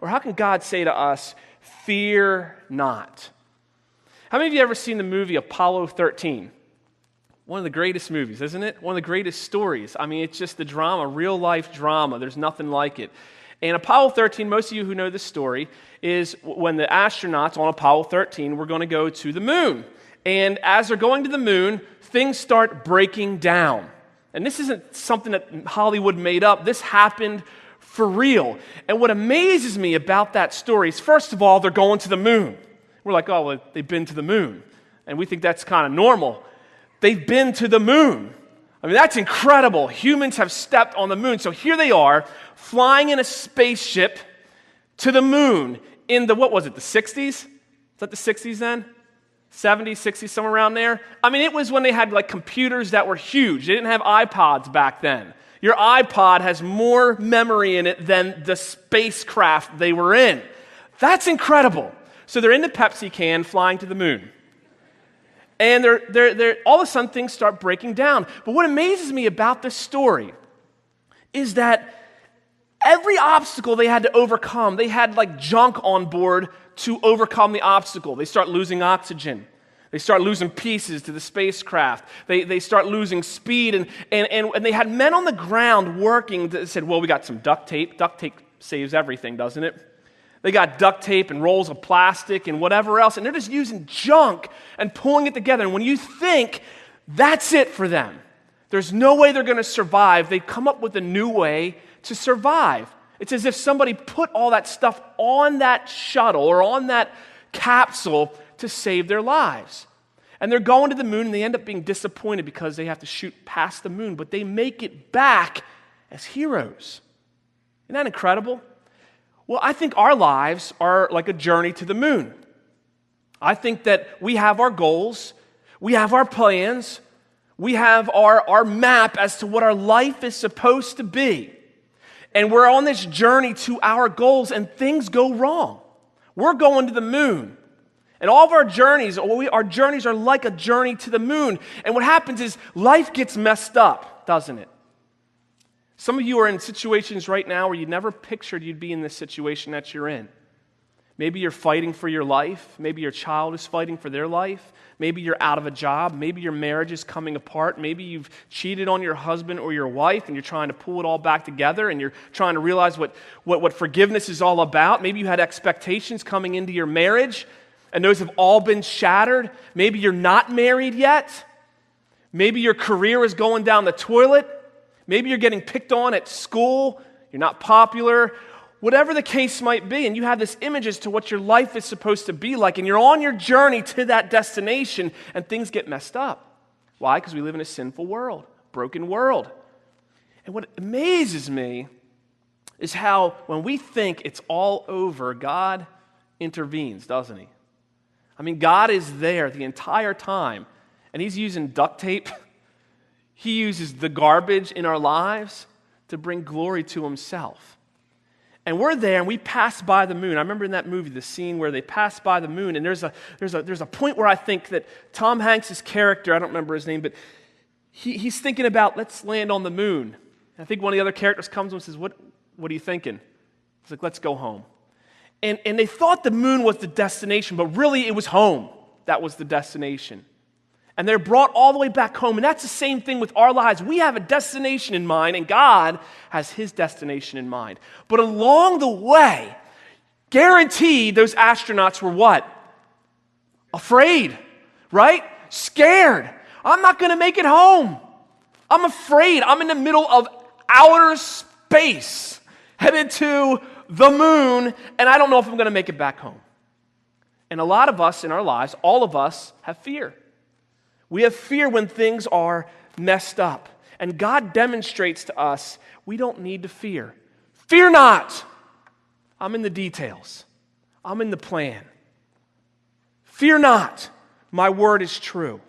Or how can God say to us, fear not? How many of you ever seen the movie Apollo 13? One of the greatest movies, isn't it? One of the greatest stories. I mean, it's just the drama, real-life drama. There's nothing like it. And Apollo 13, most of you who know this story, is when the astronauts on Apollo 13 were going to go to the moon. And as they're going to the moon, things start breaking down. And this isn't something that Hollywood made up. This happened for real. And what amazes me about that story is, first of all, they're going to the moon. We're like, oh, well, they've been to the moon. And we think that's kind of normal. They've been to the moon. I mean, that's incredible. Humans have stepped on the moon. So here they are, flying in a spaceship to the moon in the, what was it, the 60s? Is that the 60s then? 70s, 60s, somewhere around there? I mean, it was when they had like computers that were huge. They didn't have iPods back then. Your iPod has more memory in it than the spacecraft they were in. That's incredible. So they're in the Pepsi can flying to the moon. And they're all of a sudden things start breaking down. But what amazes me about this story is that every obstacle they had to overcome, they had like junk on board to overcome the obstacle. They start losing oxygen. They start losing pieces to the spacecraft. They start losing speed. And they had men on the ground working that said, well, we got some duct tape. Duct tape saves everything, doesn't it? They got duct tape and rolls of plastic and whatever else, and they're just using junk and pulling it together. And when you think that's it for them, there's no way they're going to survive, they come up with a new way to survive. It's as if somebody put all that stuff on that shuttle or on that capsule to save their lives. And they're going to the moon, and they end up being disappointed because they have to shoot past the moon, but they make it back as heroes. Isn't that incredible? Well, I think our lives are like a journey to the moon. I think that we have our goals, we have our plans, we have our map as to what our life is supposed to be. And we're on this journey to our goals, and things go wrong. We're going to the moon. And all of our journeys are like a journey to the moon. And what happens is life gets messed up, doesn't it? Some of you are in situations right now where you never pictured you'd be in this situation that you're in. Maybe you're fighting for your life. Maybe your child is fighting for their life. Maybe you're out of a job. Maybe your marriage is coming apart. Maybe you've cheated on your husband or your wife and you're trying to pull it all back together and you're trying to realize what forgiveness is all about. Maybe you had expectations coming into your marriage and those have all been shattered. Maybe you're not married yet. Maybe your career is going down the toilet. Maybe you're getting picked on at school, you're not popular, whatever the case might be, and you have this image as to what your life is supposed to be like, and you're on your journey to that destination, and things get messed up. Why? Because we live in a sinful world, broken world. And what amazes me is how when we think it's all over, God intervenes, doesn't He? I mean, God is there the entire time, and He's using duct tape. He uses the garbage in our lives to bring glory to Himself. And we're there, and we pass by the moon. I remember in that movie, the scene where they pass by the moon, and there's a point where I think that Tom Hanks' character, I don't remember his name, but he's thinking about, let's land on the moon. And I think one of the other characters comes and says, what are you thinking? He's like, let's go home. And they thought the moon was the destination, but really it was home that was the destination. And they're brought all the way back home. And that's the same thing with our lives. We have a destination in mind, and God has His destination in mind. But along the way, guaranteed those astronauts were what? Afraid, right? Scared. I'm not going to make it home. I'm afraid. I'm in the middle of outer space, headed to the moon, and I don't know if I'm going to make it back home. And a lot of us in our lives, all of us, have fear. We have fear when things are messed up. And God demonstrates to us we don't need to fear. Fear not. I'm in the details. I'm in the plan. Fear not. My word is true.